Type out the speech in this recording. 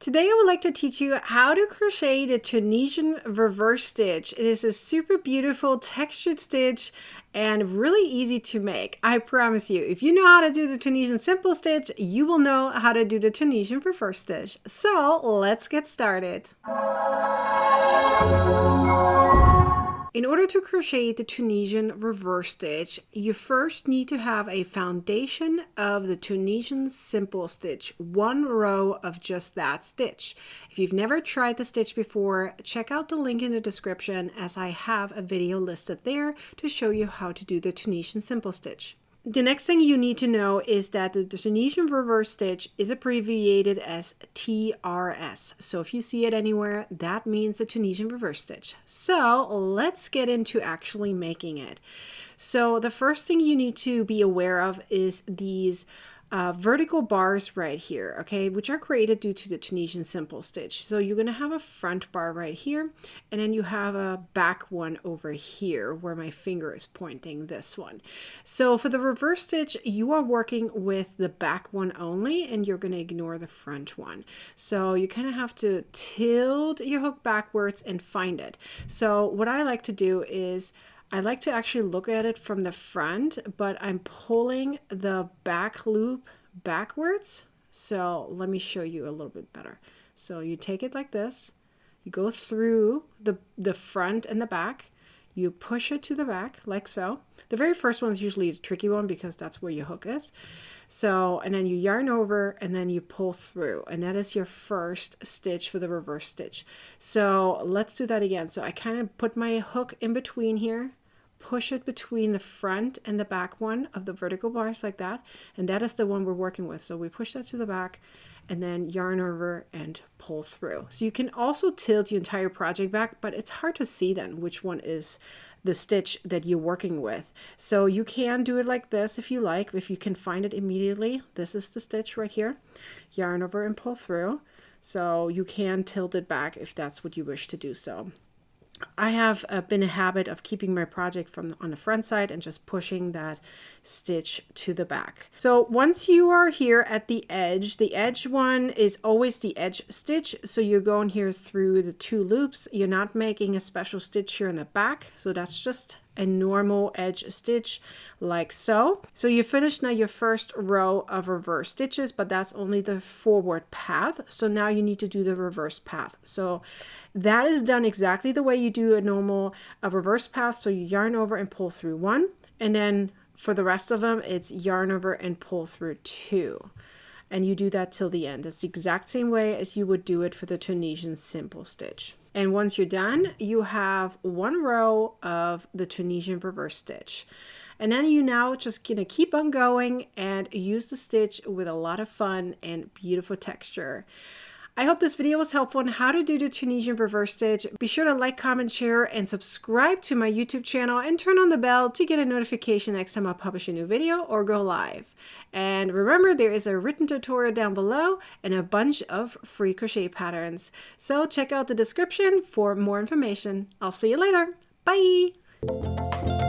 Today I would like to teach you how to crochet the Tunisian reverse stitch. It is a super beautiful textured stitch and really easy to make. I promise you, if you know how to do the Tunisian simple stitch, you will know how to do the Tunisian reverse stitch. So let's get started. In order to crochet the Tunisian reverse stitch, you first need to have a foundation of the Tunisian simple stitch, one row of just that stitch. If you've never tried the stitch before, check out the link in the description as I have a video listed there to show you how to do the Tunisian simple stitch. The next thing you need to know is that the Tunisian reverse stitch is abbreviated as TRS. So if you see it anywhere, that means the Tunisian reverse stitch. So let's get into actually making it. So the first thing you need to be aware of is these vertical bars right here, okay, which are created due to the Tunisian simple stitch. So you're going to have a front bar right here, and then you have a back one over here where my finger is pointing, this one. So for the reverse stitch, you are working with the back one only, and you're going to ignore the front one. So you kind of have to tilt your hook backwards and find it. So what I like to do is I like to actually look at it from the front, but I'm pulling the back loop backwards. So let me show you a little bit better. So you take it like this, you go through the front and the back, you push it to the back like so. The very first one is usually the tricky one because that's where your hook is. So, and then you yarn over and then you pull through, and that is your first stitch for the reverse stitch. So let's do that again. So I kind of put my hook in between here, push it between the front and the back one of the vertical bars like that, and that is the one we're working with. So we push that to the back and then yarn over and pull through. So you can also tilt your entire project back, but it's hard to see then which one is the stitch that you're working with. So you can do it like this if you like, if you can find it immediately. This is the stitch right here. Yarn over and pull through. So you can tilt it back if that's what you wish to do so. I have been a habit of keeping my project on the front side and just pushing that stitch to the back. So once you are here at the edge one is always the edge stitch. So you're going here through the two loops. You're not making a special stitch here in the back. So that's just a normal edge stitch like so. So you finished now your first row of reverse stitches, but that's only the forward path. So now you need to do the reverse path. So that is done exactly the way you do a normal reverse path. So you yarn over and pull through one, and then for the rest of them it's yarn over and pull through two, and you do that till the end. It's the exact same way as you would do it for the Tunisian simple stitch. And once you're done, you have one row of the Tunisian reverse stitch. And then you now just gonna keep on going and use the stitch with a lot of fun and beautiful texture. I hope this video was helpful on how to do the Tunisian reverse stitch. Be sure to like, comment, share, and subscribe to my YouTube channel and turn on the bell to get a notification next time I publish a new video or go live. And remember, there is a written tutorial down below and a bunch of free crochet patterns. So check out the description for more information. I'll see you later. Bye!